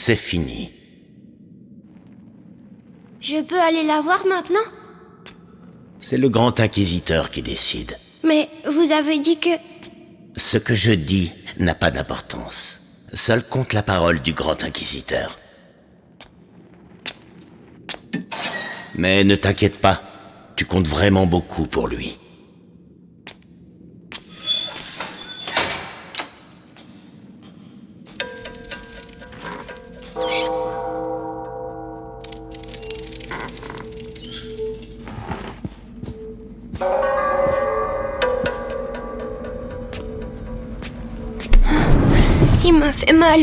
c'est fini. Je peux aller la voir maintenant? C'est le grand inquisiteur qui décide. Mais vous avez dit que... Ce que je dis n'a pas d'importance. Seule compte la parole du grand inquisiteur. Mais ne t'inquiète pas, tu comptes vraiment beaucoup pour lui. Il m'a fait mal.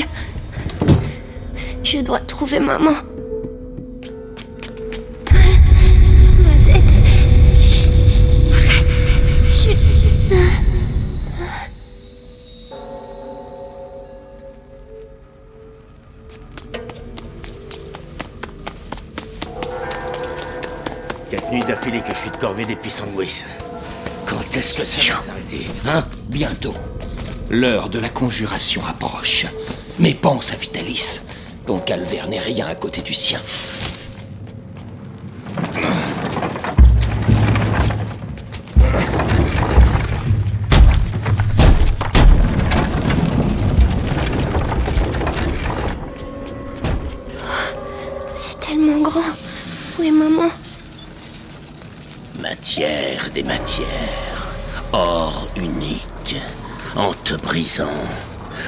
Je dois trouver maman. Ma tête. Arrête. Chut. Quatre nuits d'affilée que je suis de corvée des pissenlouis. Quand est-ce que ça va s'arrêter? Hein? Bientôt. L'heure de la conjuration approche. Mais pense à Vitalis. Ton calvaire n'est rien à côté du sien. C'est tellement grand. Où est maman? Matière des matières, or unique. En te brisant,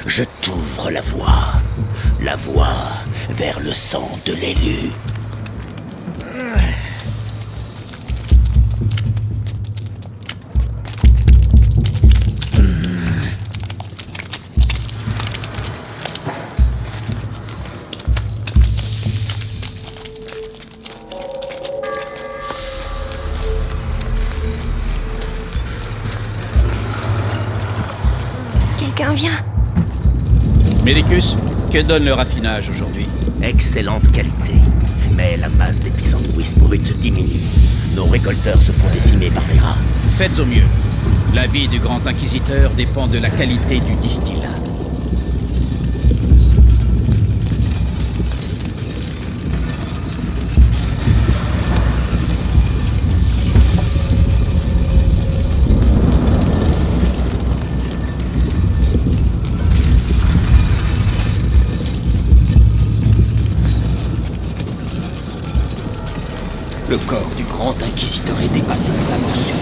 je t'ouvre la voie vers le sang de l'élu. Quelqu'un vient. Médicus, que donne le raffinage aujourd'hui? Excellente qualité. Mais la masse des pissenlouis brutes diminue. Nos récolteurs se font décimer par les rats. Faites au mieux. L'avis du grand inquisiteur dépend de la qualité du distillat. Le corps du grand inquisiteur est dépassé par la morsure.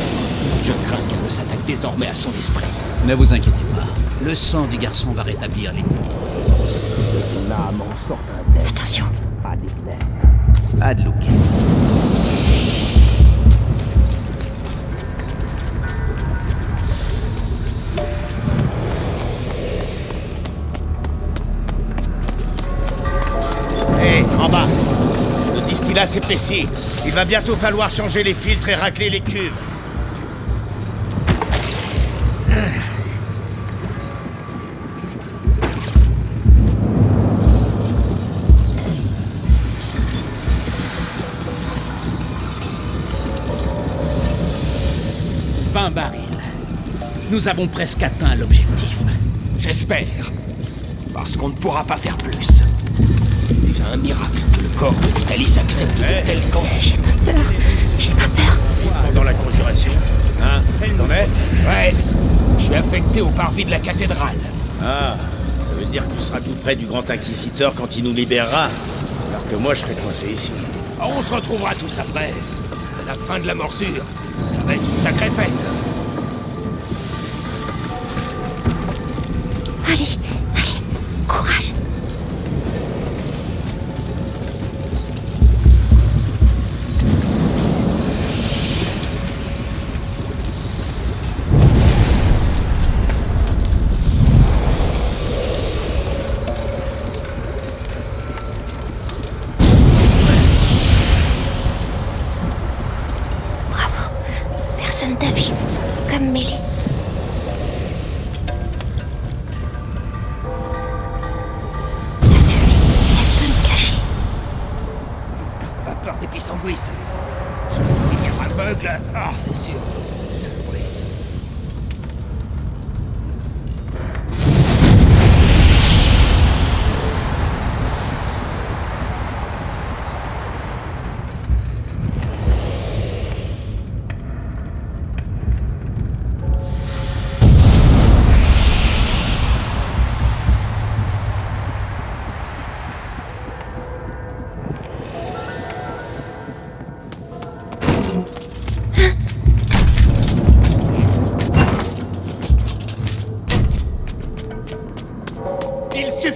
Je crains qu'elle ne s'attaque désormais à son esprit. Ne vous inquiétez pas. Le sang du garçon va rétablir les L'âme en sort un tête. Attention. Adlouk. Hé, en bas. Le distillat s'épaissit. Il va bientôt falloir changer les filtres et racler les cuves. barils. Nous avons presque atteint l'objectif. J'espère. Parce qu'on ne pourra pas faire plus. Déjà un miracle que le corps de Vitalis accepte de tels camps. J'ai pas peur. J'ai pas peur. Pendant la conjuration. Hein? T'en es? Ouais. Je suis affecté au parvis de la cathédrale. Ah, ça veut dire que tu seras tout près du grand inquisiteur quand il nous libérera. Alors que moi, je serai coincé ici. Oh, on se retrouvera tous après. À la fin de la morsure. Ça va être une sacrée fête. Allez, allez, courage. Bravo, personne t'a vu, comme Mélie. Pas peur des pissenlouis. Je vais finir aveugle. Ah, c'est sûr. Saloperie.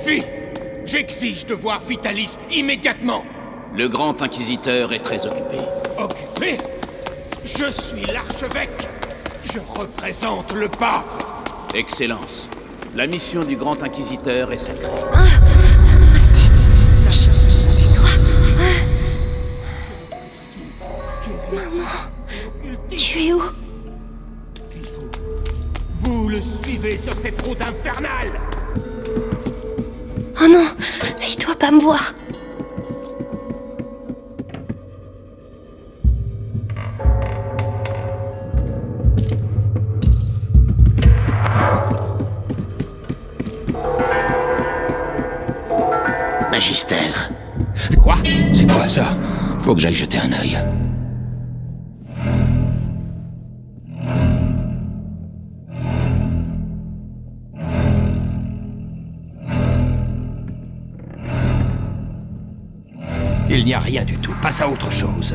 suffit! J'exige de voir Vitalis immédiatement! Le grand inquisiteur est très occupé. Occupé? Je suis l'archevêque! Je représente le pape! Excellence, la mission du grand inquisiteur est sacrée. Chut, tais-toi. Maman, tu es où? Vous le suivez sur cette route infernale! Oh non, il doit pas me voir. Magister. Quoi? C'est quoi ça? Faut que j'aille jeter un œil. Il n'y a rien du tout. Passe à autre chose.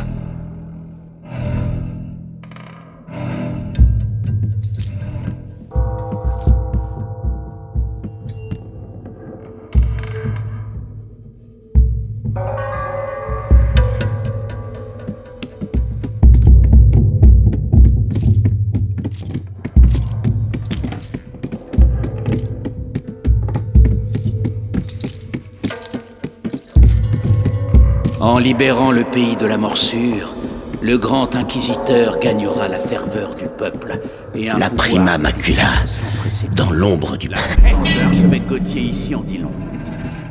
En libérant le pays de la morsure, le grand inquisiteur gagnera la ferveur du peuple et un La pouvoir prima macula, sans précédent. dans l'ombre du La peuple. haine de l'archevêque Gauthier ici en dit long.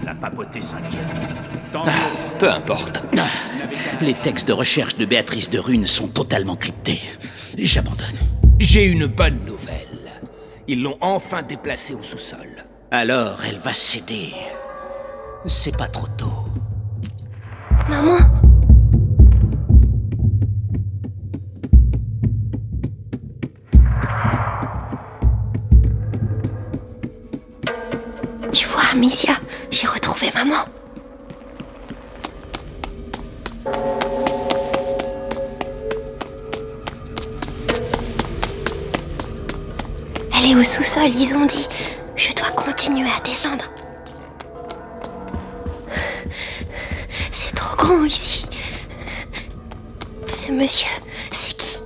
La papauté s'inquiète. Tant mieux. Peu importe. Les textes de recherche de Béatrice de Rune sont totalement cryptés. J'abandonne. J'ai une bonne nouvelle. Ils l'ont enfin déplacé au sous-sol. Alors elle va céder. C'est pas trop tôt. Maman? Tu vois, Amicia, j'ai retrouvé maman. Elle est au sous-sol, ils ont dit. Je dois continuer à descendre. C'est trop grand ici. Ce monsieur, c'est qui?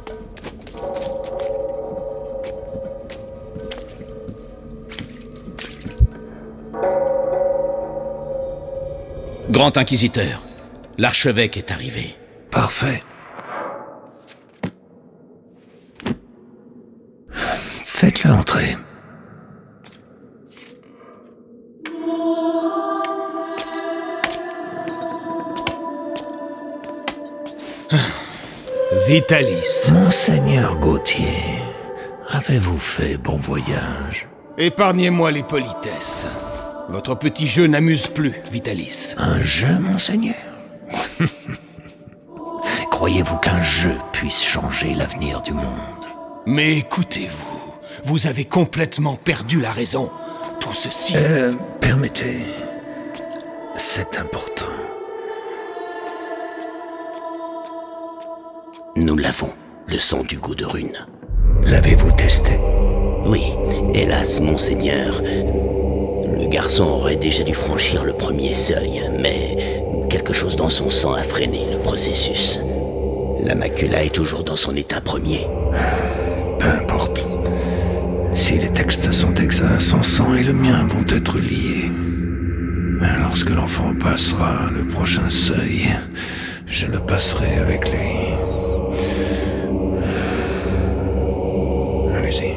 Grand inquisiteur, l'archevêque est arrivé. Parfait. Faites-le entrer. Vitalis. Monseigneur Gauthier, avez-vous fait bon voyage? Épargnez-moi les politesses. Votre petit jeu n'amuse plus, Vitalis. Un jeu, monseigneur? Croyez-vous qu'un jeu puisse changer l'avenir du monde? Mais écoutez-vous, vous avez complètement perdu la raison. Tout ceci... Permettez. C'est important. Nous l'avons, le sang du goût de Rune. L'avez-vous testé? Oui, hélas, monseigneur. Le garçon aurait déjà dû franchir le premier seuil, mais quelque chose dans son sang a freiné le processus. La macula est toujours dans son état premier. Peu importe. Si les textes sont exacts, son sang et le mien vont être liés. Lorsque l'enfant passera le prochain seuil, je le passerai avec lui. Allez-y.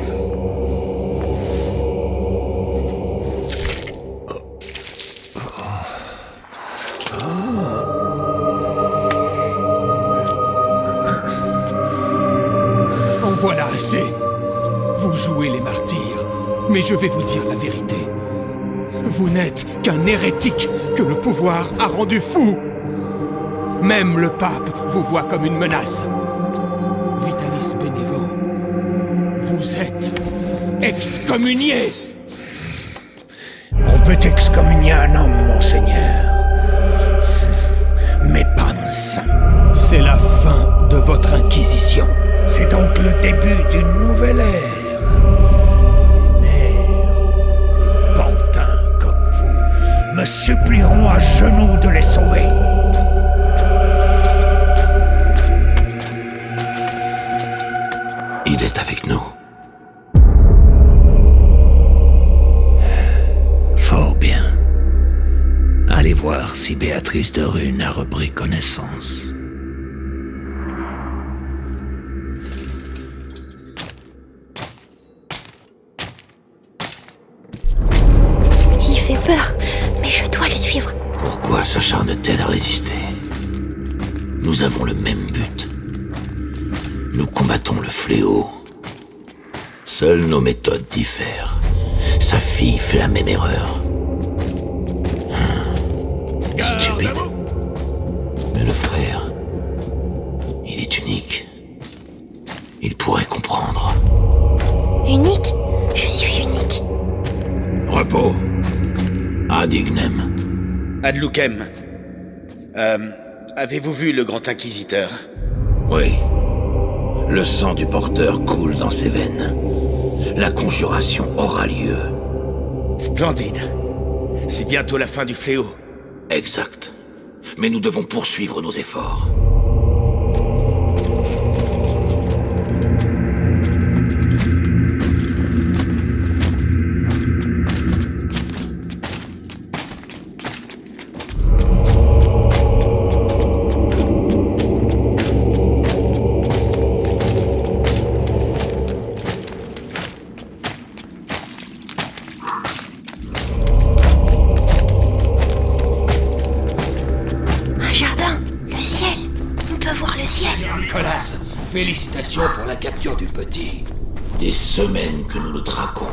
En voilà assez. Vous jouez les martyrs, mais je vais vous dire la vérité. Vous n'êtes qu'un hérétique que le pouvoir a rendu fou. Même le pape vous voit comme une menace. Vitalis Bénévent, vous êtes excommunié. On peut excommunier un homme, monseigneur. Mais pas un saint. C'est la fin de votre inquisition. C'est donc le début d'une nouvelle ère. Une ère de pantins comme vous supplieront à genoux de les sauver. Il est avec nous. Fort bien. Allez voir si Béatrice de Rune a repris connaissance. Il fait peur, mais je dois le suivre. Pourquoi s'acharne-t-elle à résister? Nous avons le même but. Nous combattons le fléau. Seules nos méthodes diffèrent. Sa fille fait la même erreur. Stupide. Mais le frère, il est unique. Il pourrait comprendre. Unique? Je suis unique. Repos. Adignem. Adlukem. Avez-vous vu le Grand Inquisiteur? Oui. Le sang du porteur coule dans ses veines. La conjuration aura lieu. Splendide. C'est bientôt la fin du fléau. Exact. Mais nous devons poursuivre nos efforts. Colas, félicitations pour la capture du petit. Des semaines que nous le traquons.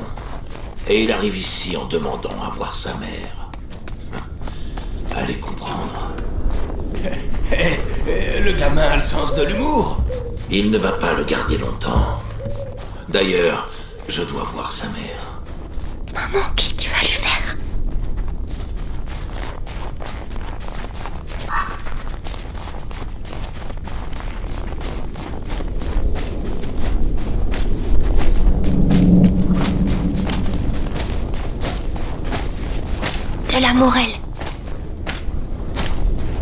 Et il arrive ici en demandant à voir sa mère. Allez comprendre. Le gamin a le sens de l'humour. Il ne va pas le garder longtemps. D'ailleurs, je dois voir sa mère. Maman, qu'est-ce qu'il va lui faire? De la morelle.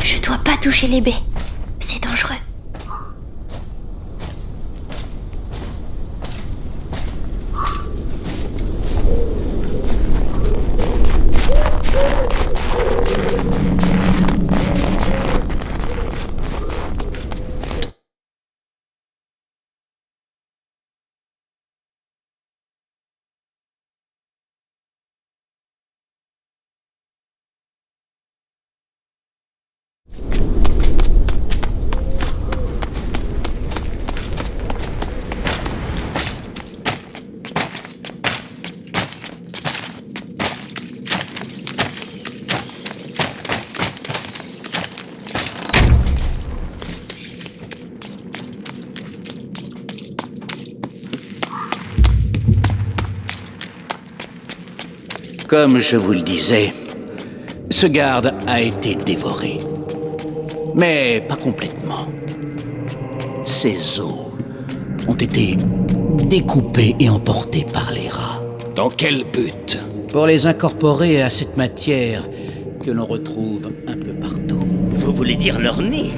Je dois pas toucher les baies. C'est dangereux. Comme je vous le disais, ce garde a été dévoré. Mais pas complètement. Ses os ont été découpés et emportés par les rats. Dans quel but? Pour les incorporer à cette matière que l'on retrouve un peu partout. Vous voulez dire leur nid?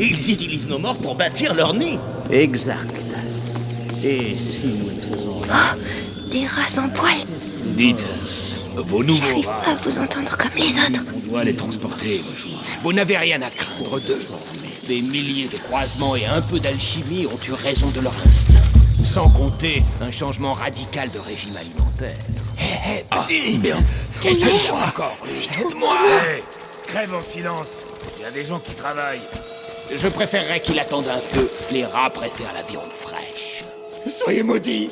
Ils utilisent nos morts pour bâtir leur nid. Exact. Et si nous le faisons... Oh, des rats sans poils. Dites, vos nouveaux J'arrive rats, pas à vous entendre comme les autres. on doit les transporter. Vous n'avez rien à craindre d'eux. Des milliers de croisements et un peu d'alchimie ont eu raison de leur instinct. Sans compter un changement radical de régime alimentaire. Bien. Qu'est-ce qu'il y a encore? Aide-moi! Crève en silence. Il y a des gens qui travaillent. Je préférerais qu'il attende un peu. Les rats préfèrent la viande fraîche. Soyez maudits!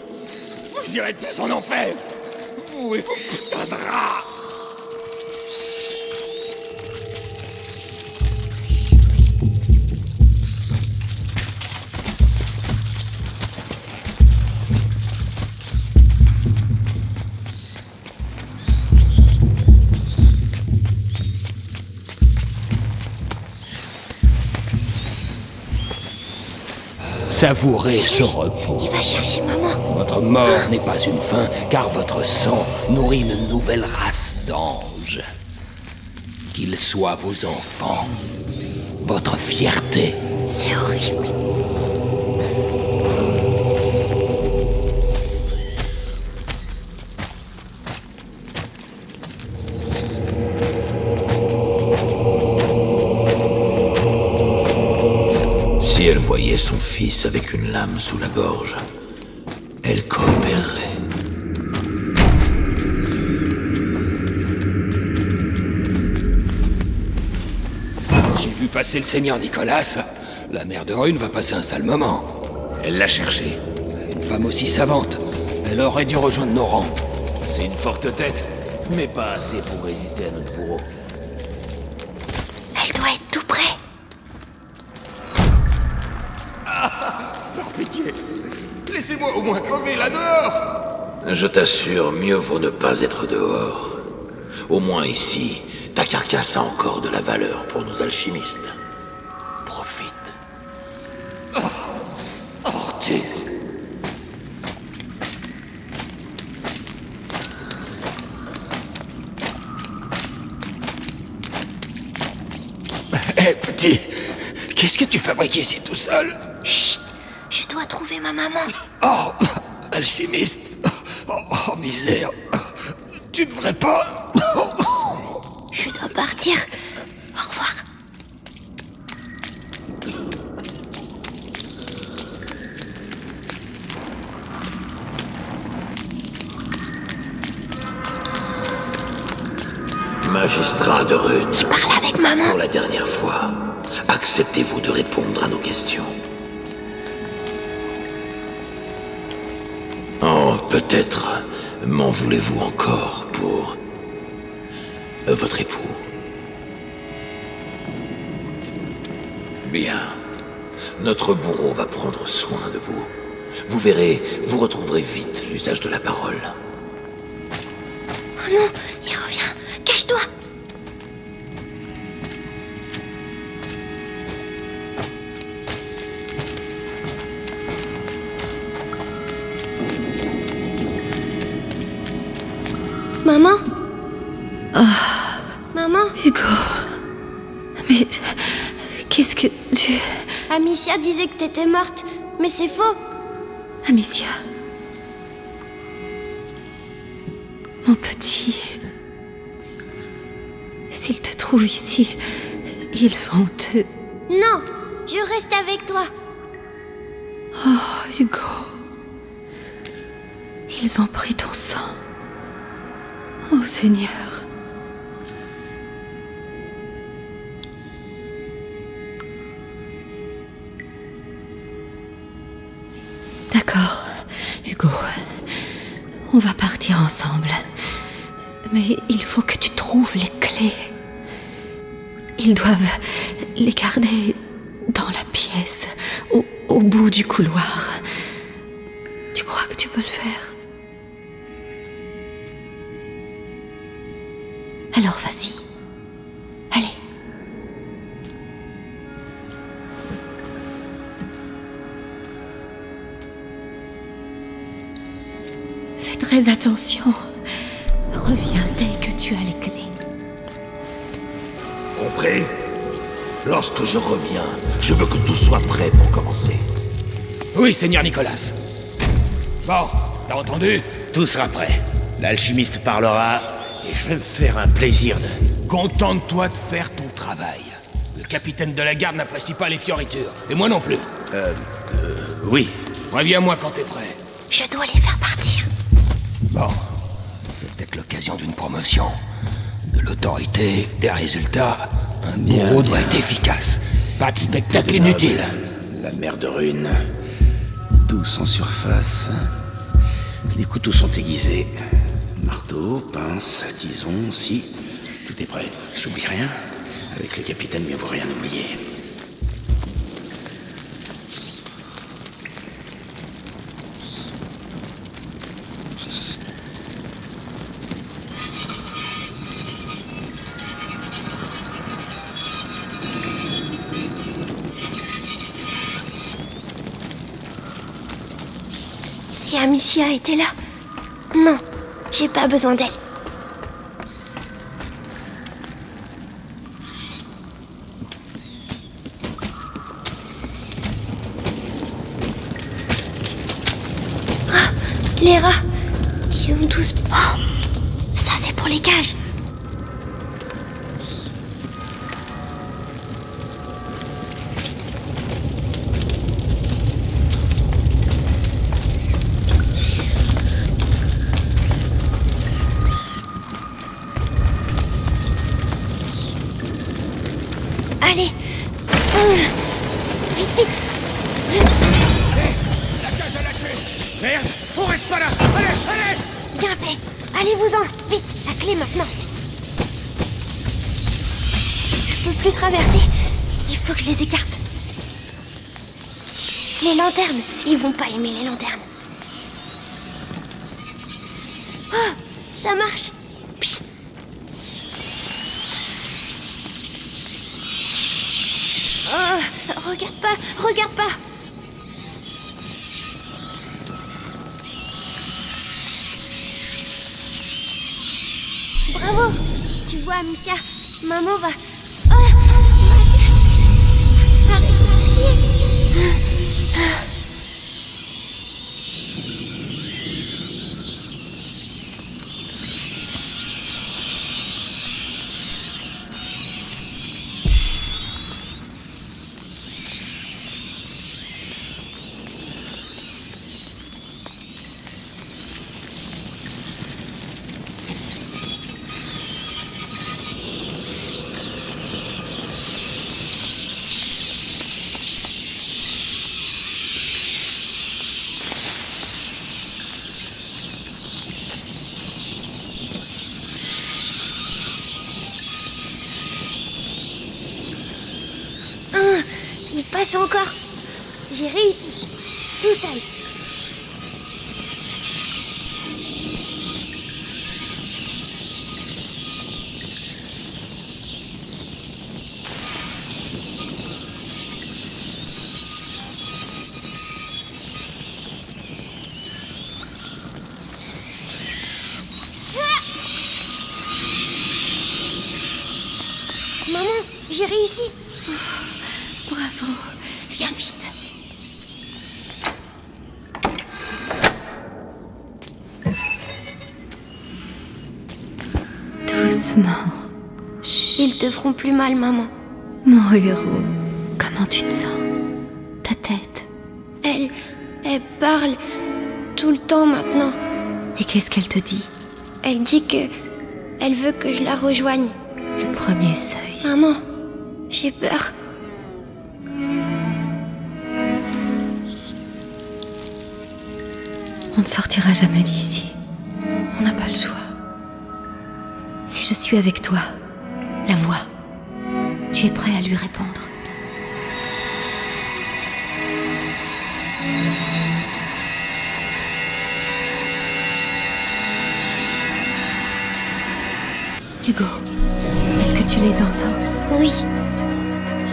Vous irez tous en enfer! Vous et vos putains de rats! Savourez ce repos. Il va chercher maman. Votre mort n'est pas une fin, car votre sang nourrit une nouvelle race d'anges. qu'ils soient vos enfants. Votre fierté. C'est horrible. Si elle voyait son fils avec une lame sous la gorge, elle coopérerait. J'ai vu passer le seigneur Nicolas. La mère de Rune va passer un sale moment. Elle l'a cherché. Une femme aussi savante. Elle aurait dû rejoindre nos rangs. C'est une forte tête, mais pas assez pour résister à notre bourreau. Elle doit être tout près. Par pitié, laissez-moi au moins crever là dehors. Je t'assure, mieux vaut ne pas être dehors. Au moins ici, ta carcasse a encore de la valeur pour nos alchimistes. Profite. Arthur. Hé, petit, qu'est-ce que tu fabriques ici tout seul? Chut, je dois trouver ma maman. Oh, alchimiste. Oh, misère. Tu devrais pas... Je dois partir. Au revoir. Magistrat de Rune, Je parle avec maman. pour la dernière fois, acceptez-vous de répondre à nos questions? Oh, peut-être m'en voulez-vous encore pour votre époux? Bien. Notre bourreau va prendre soin de vous. Vous verrez, vous retrouverez vite l'usage de la parole. Oh non, il revient. Cache-toi. Maman? Maman? Hugo. Mais... qu'est-ce que tu... Amicia disait que t'étais morte, mais c'est faux. Amicia. Mon petit... S'ils te trouvent ici, ils vont te... Non, je reste avec toi. Oh, Hugo. Ils ont pris ton sang. Oh, Seigneur. D'accord, Hugo. On va partir ensemble. Mais il faut que tu trouves les clés. Ils doivent les garder dans la pièce, au bout du couloir. Tu crois que tu peux le faire? Alors vas-y. Allez. Fais très attention. Reviens dès que tu as les clés. Compris? Lorsque je reviens, je veux que tout soit prêt pour commencer. Oui, seigneur Nicolas. Bon, t'as entendu? Tout sera prêt. L'alchimiste parlera et je vais me faire un plaisir de... Contente-toi de faire ton travail. Le capitaine de la garde n'apprécie pas les fioritures. Et moi non plus. Oui. Reviens-moi quand t'es prêt. Je dois les faire partir. Bon. C'est peut-être l'occasion d'une promotion. De l'autorité, des résultats. Un bourreau doit être efficace. Pas de spectacle inutile. La mère de Rune. Douce en surface. Les couteaux sont aiguisés. Marteau, pince, tison, scie. Tout est prêt. J'oublie rien. Avec le capitaine, mieux vaut rien oublier. Si Amicia était là... Non, j'ai pas besoin d'elle. Les rats, ils ont tous... Oh, ça c'est pour les cages. Allez, vite, vite. La cage a lâché. Merde, on reste pas là. Allez, allez. Bien fait. Allez-vous-en, vite, la clé maintenant. Je peux plus traverser. Il faut que je les écarte. Les lanternes, ils vont pas aimer les lanternes. Oh, ça marche. Psst. Oh, regarde pas, regarde pas. Bravo. Tu vois, Amicia, maman va... Oh, arrête de crier. Il passe encore. J'ai réussi. Tout seul. Maman, j'ai réussi. Bravo. Viens vite. Doucement. Ils te feront plus mal, maman. Mon héros, comment tu te sens? Ta tête. Elle parle tout le temps maintenant. Et qu'est-ce qu'elle te dit? Elle dit que... Elle veut que je la rejoigne. Le premier seuil. Maman, j'ai peur. On ne sortira jamais d'ici. On n'a pas le choix. Si je suis avec toi, la voix, tu es prêt à lui répondre? Hugo, est-ce que tu les entends? Oui.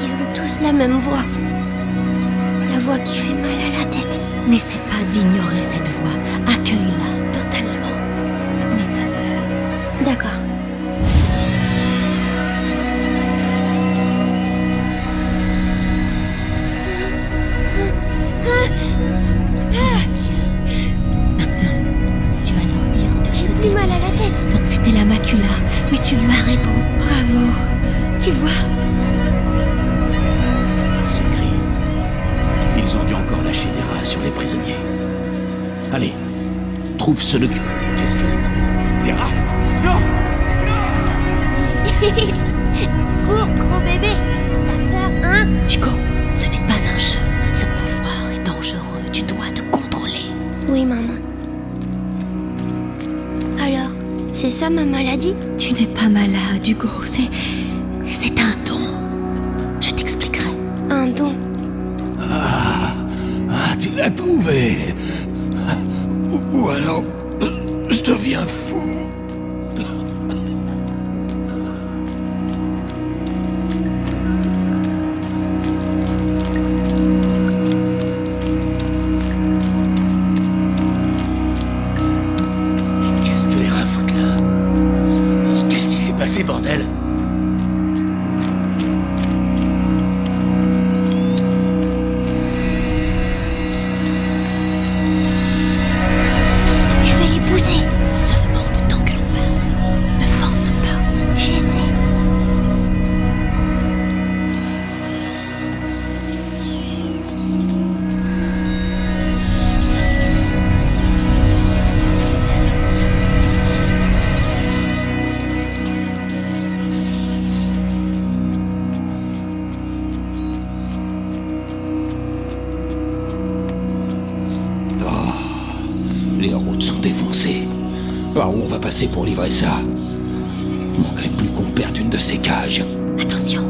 Ils ont tous la même voix. La voix qui fait mal à la tête. N'essaie pas d'ignorer cette voix. Accueille-la totalement. N'aie pas peur. D'accord. Tu vas leur dire de se J'ai plus mal à la tête. C'était la macula, mais tu lui as répondu. Bravo. Tu vois? Ces cris. Ils ont dû encore lâcher des rats sur les prisonniers. Allez, trouve ce le cul. Qu'est-ce que... Des rats. Non. Cours, gros bébé. T'as peur, hein? Hugo, ce n'est pas un jeu. Ce pouvoir est dangereux. Tu dois te contrôler. Oui, maman. Alors, c'est ça ma maladie? Tu n'es pas malade, Hugo. C'est un don. Je t'expliquerai. Un don. Ah, tu l'as trouvé. Ou alors, je deviens fou. Qu'est-ce que les rats foutent là? Qu'est-ce qui s'est passé, bordel? Par où on va passer pour livrer ça? Manquerait plus qu'on perde une de ces cages. Attention.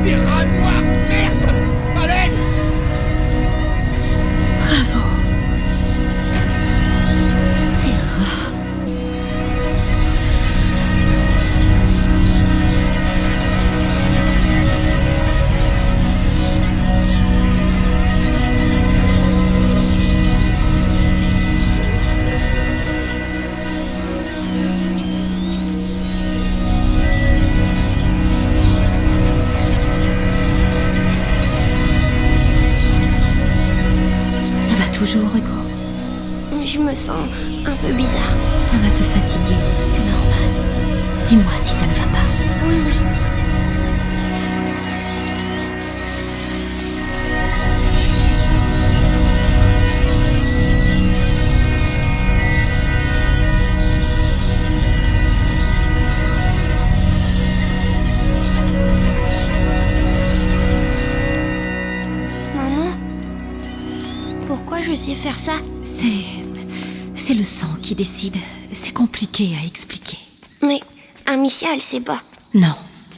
Des rats noirs! Merde! À l'aide! Bravo. C'est rare. Ça va toujours, Hugo? Je me sens un peu bizarre. Ça va te fatiguer, c'est normal. Dis-moi si ça ne va pas. Oui. Maman, pourquoi je sais faire ça? C'est le sang qui décide. C'est compliqué à expliquer. Mais Amicia, elle sait pas. Non,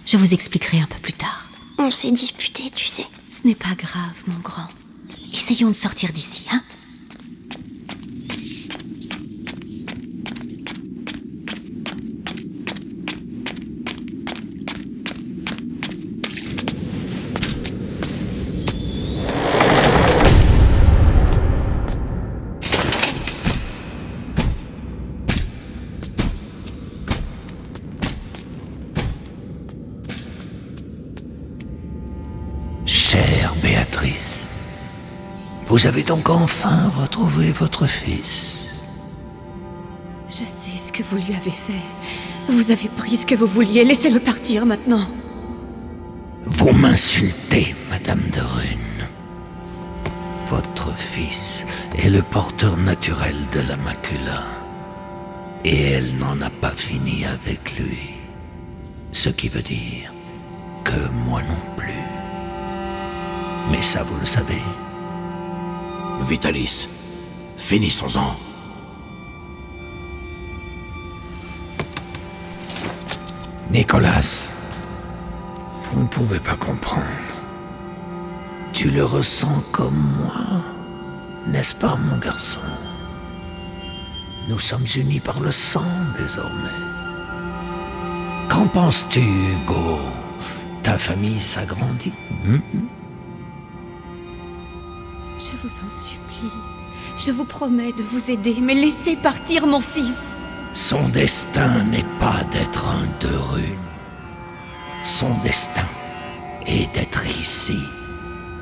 je vous expliquerai un peu plus tard. On s'est disputés, tu sais. Ce n'est pas grave, mon grand. Essayons de sortir d'ici, hein? Chère Béatrice, vous avez donc enfin retrouvé votre fils. Je sais ce que vous lui avez fait. Vous avez pris ce que vous vouliez. Laissez-le partir maintenant. Vous m'insultez, Madame de Rune. Votre fils est le porteur naturel de la macula. Et elle n'en a pas fini avec lui. Ce qui veut dire que moi non plus. Mais ça, vous le savez. Vitalis, finissons-en. Nicolas, vous ne pouvez pas comprendre. Tu le ressens comme moi, n'est-ce pas, mon garçon? Nous sommes unis par le sang, désormais. Qu'en penses-tu, Hugo? Ta famille s'agrandit. Je vous en supplie. Je vous promets de vous aider, mais laissez partir mon fils. Son destin n'est pas d'être un de Rune. Son destin est d'être ici,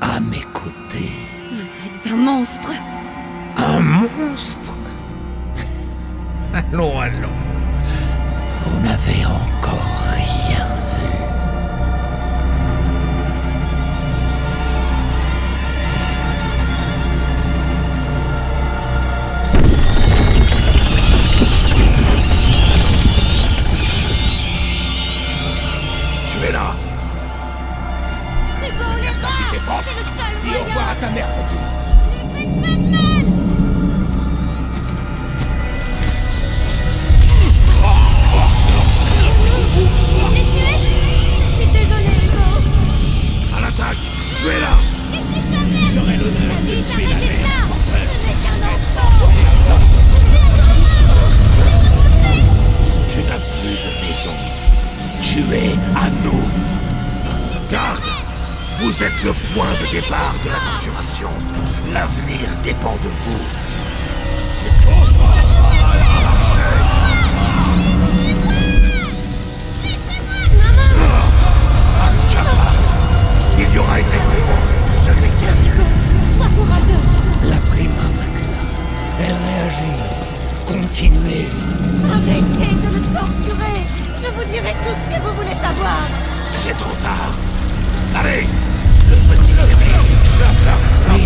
à mes côtés. Vous êtes un monstre. Un monstre? Allons, allons. Vous n'avez encore rien vu. Tu es là. Hugo, on les Ça qui t'époque. C'est le seul Dis au moyen. revoir à ta mère, petit. Les tuer? Je suis désolée, Hugo. À l'attaque. Tu es là. Qu'est-ce que je dois faire? J'aurai l'honneur de tuer la Arrêtez mère. ça. Ce n'est qu'un enfant. Tu n'as plus de maison. Tu es à nous. Garde, vous êtes le point de départ de la conjuration. L'avenir dépend de vous. Il y aura une réponse. Ce Sois courageux. La prima macula. Elle réagit. Continuez. Arrêtez de le torturer. Je vous dirai tout ce que vous voulez savoir. C'est trop tard. Allez, le petit bébé. Oui,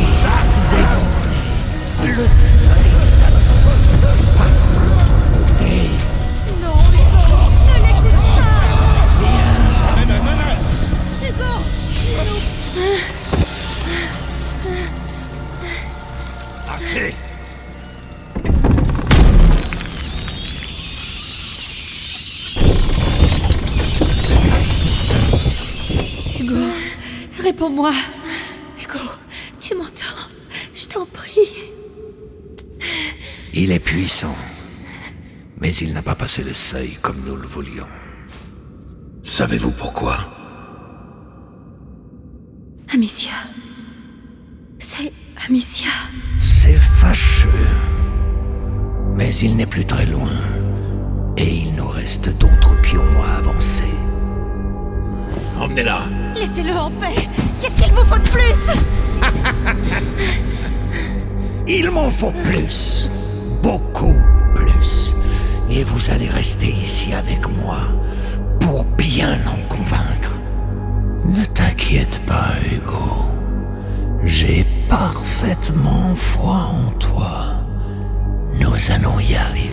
dévorez. Le soleil passe de ton côté. Non, Hugo, ne l'écoute pas. Viens à moi. Assez. Hugo, réponds-moi. Hugo, tu m'entends? Je t'en prie. Il est puissant, mais il n'a pas passé le seuil comme nous le voulions. Savez-vous pourquoi? Amicia. C'est Amicia. C'est fâcheux. Mais il n'est plus très loin. Et il nous reste d'autres pions à avancer. Emmenez-la. Laissez-le en paix. Qu'est-ce qu'il vous faut de plus? Il m'en faut plus. Beaucoup plus. Et vous allez rester ici avec moi pour bien l'en convaincre. Ne t'inquiète pas, Hugo. J'ai parfaitement foi en toi. Nous allons y arriver.